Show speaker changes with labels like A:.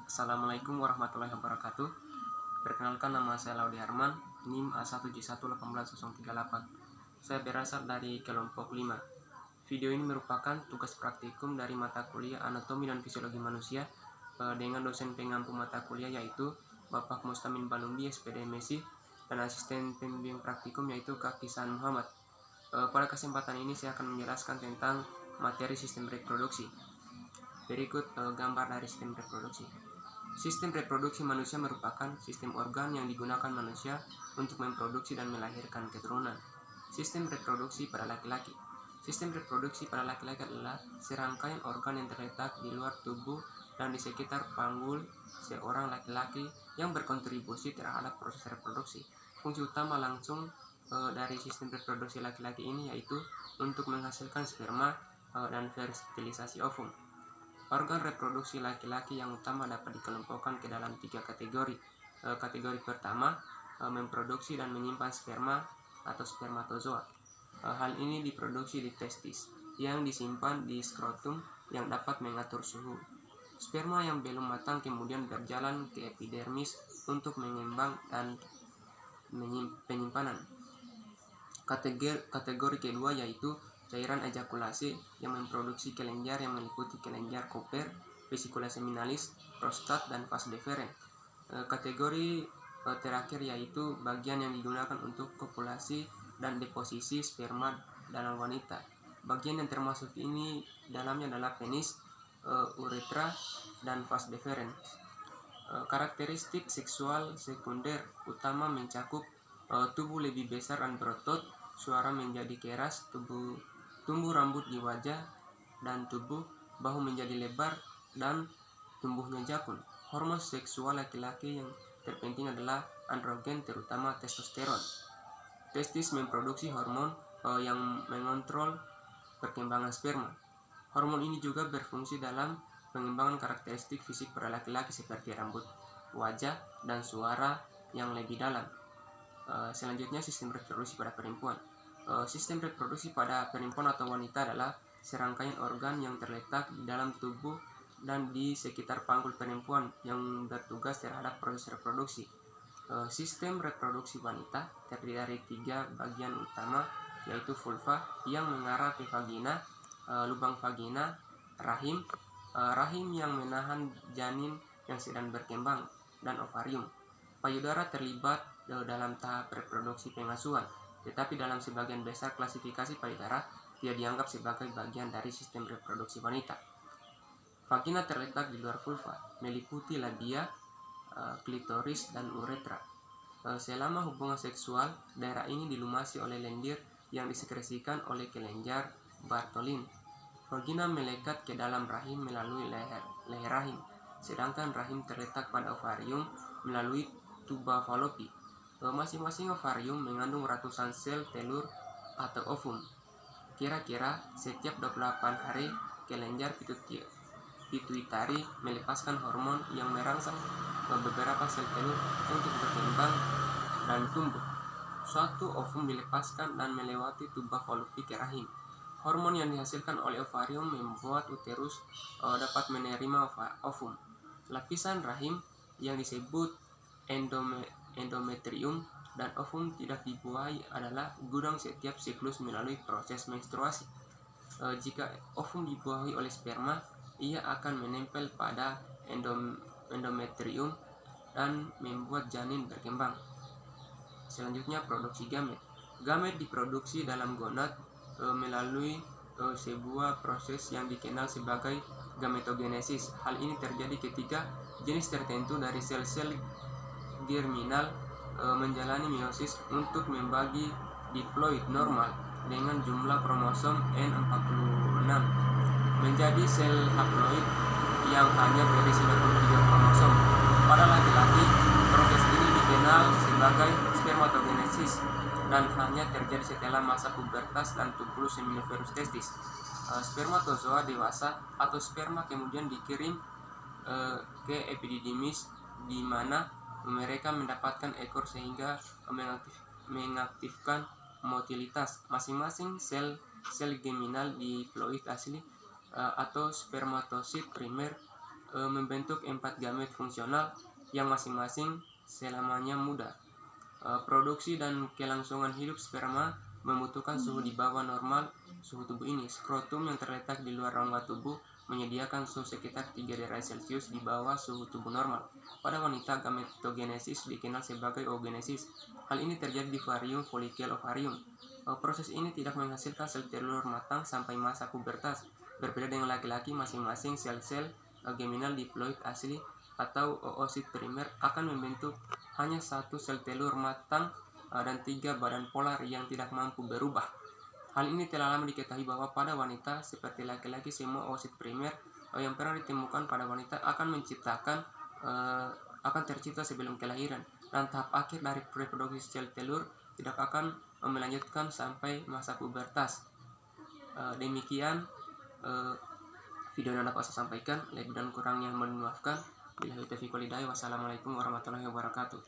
A: Assalamualaikum warahmatullahi wabarakatuh. Perkenalkan, nama saya Laudi Harman, NIM A171181038. Saya berasal dari kelompok 5. Video ini merupakan tugas praktikum dari mata kuliah Anatomi dan Fisiologi Manusia dengan dosen pengampu mata kuliah yaitu Bapak Mustamin Balumbi, SPD MSI, dan asisten pembimbing praktikum yaitu Kak Kisan Muhammad. Pada kesempatan ini saya akan menjelaskan tentang materi sistem reproduksi. Berikut gambar dari sistem reproduksi. Sistem reproduksi manusia merupakan sistem organ yang digunakan manusia untuk memproduksi dan melahirkan keturunan. Sistem reproduksi pada laki-laki. Sistem reproduksi pada laki-laki adalah serangkaian organ yang terletak di luar tubuh dan di sekitar panggul seorang laki-laki yang berkontribusi terhadap proses reproduksi. Fungsi utama langsung dari sistem reproduksi laki-laki ini yaitu untuk menghasilkan sperma dan fertilisasi ovum. Organ reproduksi laki-laki yang utama dapat dikelompokkan ke dalam 3 kategori. Kategori pertama, memproduksi dan menyimpan sperma atau spermatozoa. Hal ini diproduksi di testis yang disimpan di skrotum yang dapat mengatur suhu. Sperma yang belum matang kemudian berjalan ke epidermis untuk mengembang dan penyimpanan. Kategori kedua yaitu cairan ejakulasi yang memproduksi kelenjar yang meliputi kelenjar Cooper, vesicula seminalis, prostat, dan vas deferens. Kategori terakhir yaitu bagian yang digunakan untuk kopulasi dan deposisi sperma dalam wanita. Bagian yang termasuk ini dalamnya adalah penis, uretra, dan vas deferens. Karakteristik seksual sekunder utama mencakup tubuh lebih besar dan berotot, suara menjadi keras, tumbuh rambut di wajah dan tubuh, bahu menjadi lebar, dan tumbuhnya jakun. Hormon seksual laki-laki yang terpenting adalah androgen, terutama testosteron. Testis memproduksi hormon yang mengontrol perkembangan sperma. Hormon ini juga berfungsi dalam pengembangan karakteristik fisik pada laki-laki seperti rambut, wajah, dan suara yang lebih dalam. Selanjutnya, sistem reproduksi pada perempuan. Sistem reproduksi pada perempuan atau wanita adalah serangkaian organ yang terletak di dalam tubuh dan di sekitar panggul perempuan yang bertugas terhadap proses reproduksi. Sistem reproduksi wanita terdiri dari 3 bagian utama yaitu vulva yang mengarah ke vagina, lubang vagina, rahim yang menahan janin yang sedang berkembang, dan ovarium. Payudara terlibat dalam tahap reproduksi pengasuhan, tetapi dalam sebagian besar klasifikasi payudara tidak dianggap sebagai bagian dari sistem reproduksi wanita. Vagina terletak di luar vulva, meliputi labia, klitoris, dan uretra. Selama hubungan seksual, daerah ini dilumasi oleh lendir yang disekresikan oleh kelenjar Bartholin. Vagina melekat ke dalam rahim melalui leher rahim, sedangkan rahim terletak pada ovarium melalui tuba falopi. Masing-masing ovarium mengandung ratusan sel telur atau ovum. Kira-kira setiap 28 hari kelenjar pituitari melepaskan hormon yang merangsang beberapa sel telur untuk berkembang dan tumbuh. Suatu ovum dilepaskan dan melewati tuba falopi ke rahim. Hormon yang dihasilkan oleh ovarium membuat uterus dapat menerima ovum. Lapisan rahim yang disebut endometrium dan ovum tidak dibuahi adalah gudang setiap siklus melalui proses menstruasi. Jika ovum dibuahi oleh sperma, ia akan menempel pada endometrium dan membuat janin berkembang. Selanjutnya, produksi gamet. Gamet diproduksi dalam gonad melalui sebuah proses yang dikenal sebagai gametogenesis. Hal ini terjadi ketika jenis tertentu dari sel-sel germinal menjalani meiosis untuk membagi diploid normal dengan jumlah kromosom N46 menjadi sel haploid yang hanya berisi 23 kromosom. Pada laki-laki, proses ini dikenal sebagai spermatogenesis dan hanya terjadi setelah masa pubertas dan tubulus seminiferus testis. Spermatozoa dewasa atau sperma kemudian dikirim ke epididymis di mana mereka mendapatkan ekor sehingga mengaktifkan motilitas. Masing-masing sel geminal diploid asli atau spermatosit primer membentuk 4 gamet fungsional yang masing-masing selamanya muda. Produksi dan kelangsungan hidup sperma membutuhkan suhu di bawah normal suhu tubuh ini. Skrotum yang terletak di luar rongga tubuh menyediakan suhu sekitar 3 derajat Celcius di bawah suhu tubuh normal. Pada wanita, gametogenesis dikenal sebagai oogenesis. Hal ini terjadi di varium folikel ovarium. Proses ini tidak menghasilkan sel telur matang sampai masa pubertas. Berbeda dengan laki-laki, masing-masing sel-sel geminal diploid asli atau oosit primer akan membentuk hanya satu sel telur matang dan 3 badan polar yang tidak mampu berubah. Hal ini telah lama diketahui bahwa pada wanita seperti laki-laki semua oosit primer yang pernah ditemukan pada wanita akan tercipta sebelum kelahiran, dan tahap akhir dari reproduksi sel telur tidak akan melanjutkan sampai masa pubertas. Demikian video yang dapat saya sampaikan. Lebih dan kurangnya mohon dimaafkan. Billahi taufiq wal hidayah. Wassalamualaikum warahmatullahi wabarakatuh.